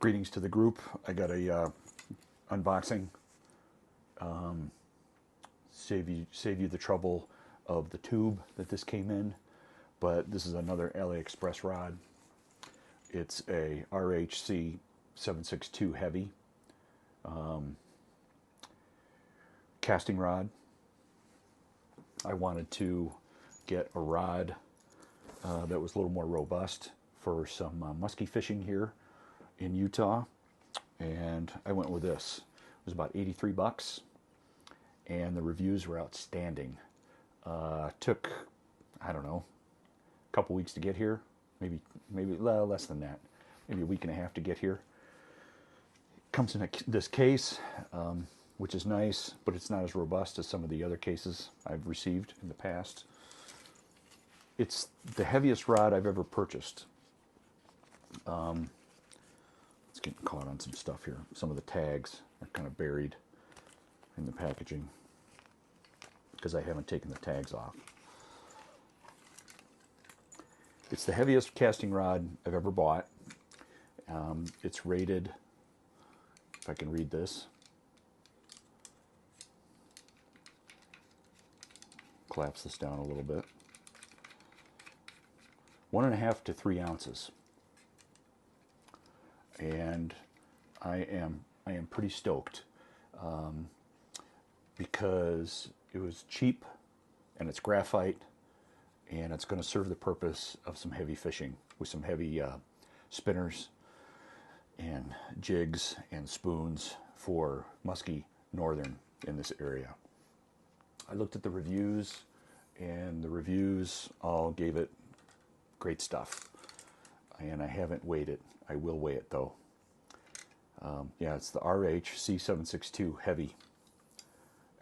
Greetings to the group. I got a unboxing. Save you the trouble of the tube that this came in, but this is another AliExpress rod. It's a RHC 762 heavy casting rod. I wanted to get a rod that was a little more robust for some muskie fishing here in Utah, and I went with this. It was about 83 bucks, and the reviews were outstanding. Took, I don't know, a couple weeks to get here, maybe less than that, maybe a week and a half to get here. It comes in this case, which is nice, but it's not as robust as some of the other cases I've received in the past. It's the heaviest rod I've ever purchased. It's getting caught on some stuff here. Some of the tags are kind of buried in the packaging because I haven't taken the tags off. It's the heaviest casting rod I've ever bought. It's rated, if I can read this, collapse this down a little bit, 1.5 to 3 ounces. And I am pretty stoked because it was cheap, and it's graphite, and it's going to serve the purpose of some heavy fishing with some heavy spinners and jigs and spoons for musky northern in this area. I looked at the reviews, and the reviews all gave it great stuff, and I haven't weighed it. I will weigh it though. Yeah, it's the RHC 762 heavy,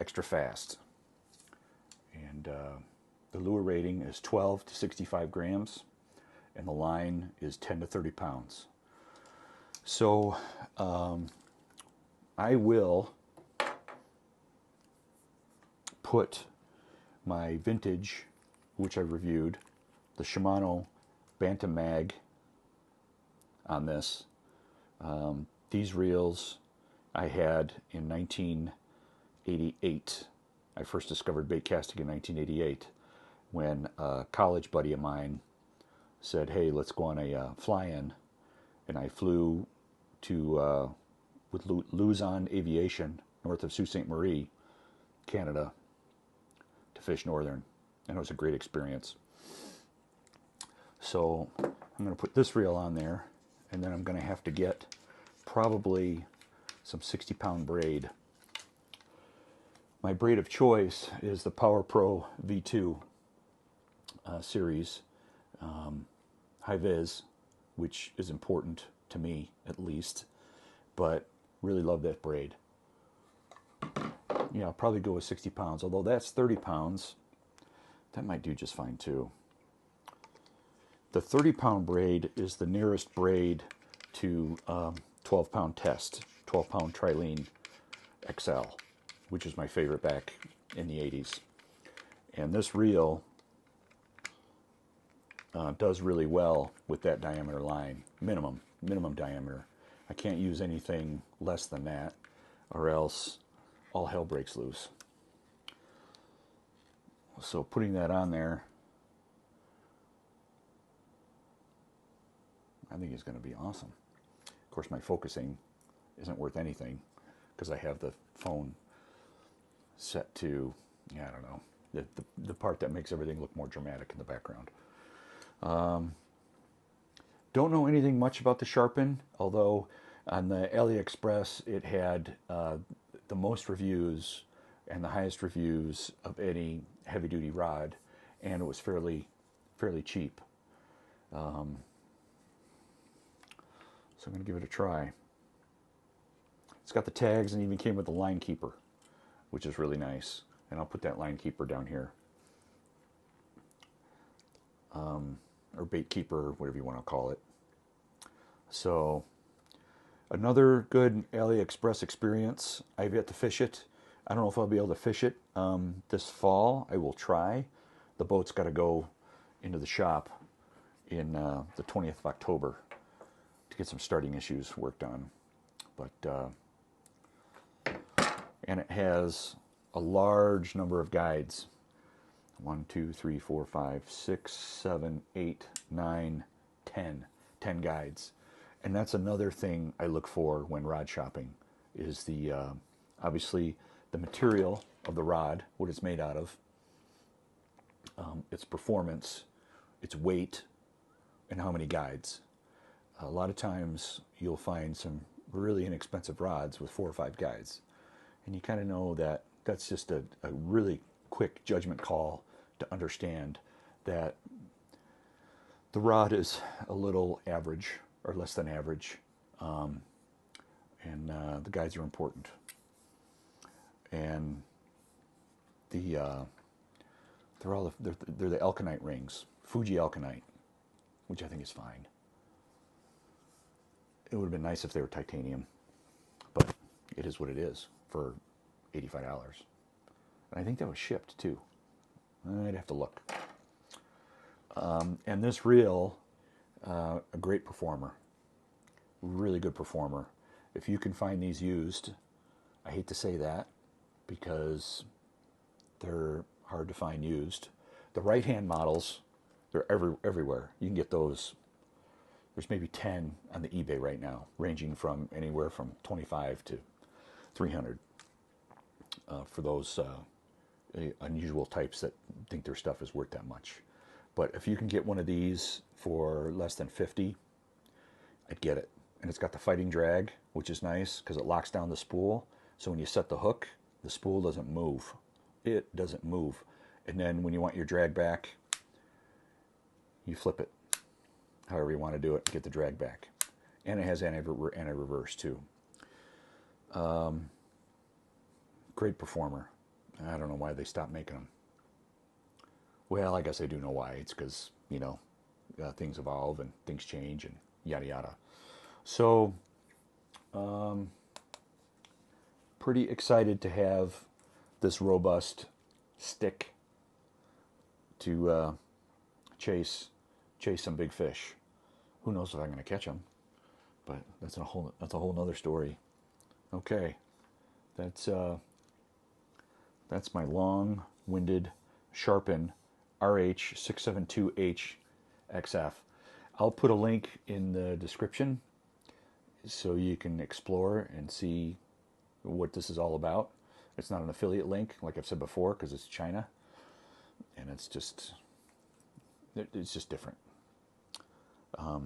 extra fast, and the lure rating is 12 to 65 grams, and the line is 10 to 30 pounds. So I will put my vintage, which I reviewed, the Shimano Bantam Mag, on this. These reels I had in 1988. I first discovered bait casting in 1988 when a college buddy of mine said, hey, let's go on a fly-in, and I flew to with Luzon Aviation north of Sault Ste. Marie, Canada, to fish northern, and it was a great experience. So I'm going to put this reel on there, and then I'm going to have to get probably some 60-pound braid. My braid of choice is the Power Pro V2 series, high vis, which is important to me at least, but really love that braid. Yeah, I'll probably go with 60 pounds, although that's 30 pounds. That might do just fine too. The 30-pound braid is the nearest braid to 12-pound test, 12-pound Trilene XL, which is my favorite back in the 80s. And this reel does really well with that diameter line, minimum diameter. I can't use anything less than that, or else all hell breaks loose. So putting that on there, I think it's going to be awesome. Of course, my focusing isn't worth anything because I have the phone set to, yeah, I don't know, the part that makes everything look more dramatic in the background. Don't know anything much about the Sharpen, although on the AliExpress it had the most reviews and the highest reviews of any heavy-duty rod, and it was fairly cheap. So I'm going to give it a try. It's got the tags and even came with the line keeper, which is really nice. And I'll put that line keeper down here. Or bait keeper, whatever you want to call it. So, another good AliExpress experience. I've yet to fish it. I don't know if I'll be able to fish it this fall. I will try. The boat's got to go into the shop in the 20th of October to get some starting issues worked on. But and it has a large number of guides. 1, 2, 3, 4, 5, 6, 7, 8, 9, 10. 10 guides. And that's another thing I look for when rod shopping, is the obviously the material of the rod, what it's made out of, its performance, its weight, and how many guides. A lot of times you'll find some really inexpensive rods with 4 or 5 guides. And you kind of know that that's just a really quick judgment call to understand that the rod is a little average or less than average, and the guides are important. And they're the Elkanite rings, Fuji Elkanite, which I think is fine. It would have been nice if they were titanium, but it is what it is for $85. And I think that was shipped too. I'd have to look. And this reel, a great performer, really good performer. If you can find these used, I hate to say that because they're hard to find used. The right-hand models, they're everywhere. You can get those. There's maybe 10 on the eBay right now, ranging from anywhere from 25 to 300 for those unusual types that think their stuff is worth that much. But if you can get one of these for less than 50, I'd get it. And it's got the fighting drag, which is nice because it locks down the spool. So when you set the hook, the spool doesn't move. It doesn't move. And then when you want your drag back, you flip it however you want to do it, get the drag back. And it has anti-reverse too. Great performer. I don't know why they stopped making them. Well, I guess I do know why. It's because, you know, things evolve and things change and yada yada. So, pretty excited to have this robust stick to chase some big fish. Who knows if I'm going to catch them? But that's a whole nother story. Okay, that's my long-winded Sharpen RH672H XF. I'll put a link in the description so you can explore and see what this is all about. It's not an affiliate link, like I've said before, because it's China, and it's just different. All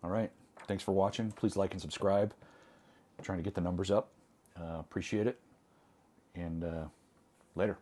right, thanks for watching. Please like and subscribe. I'm trying to get the numbers up. Appreciate it, and later.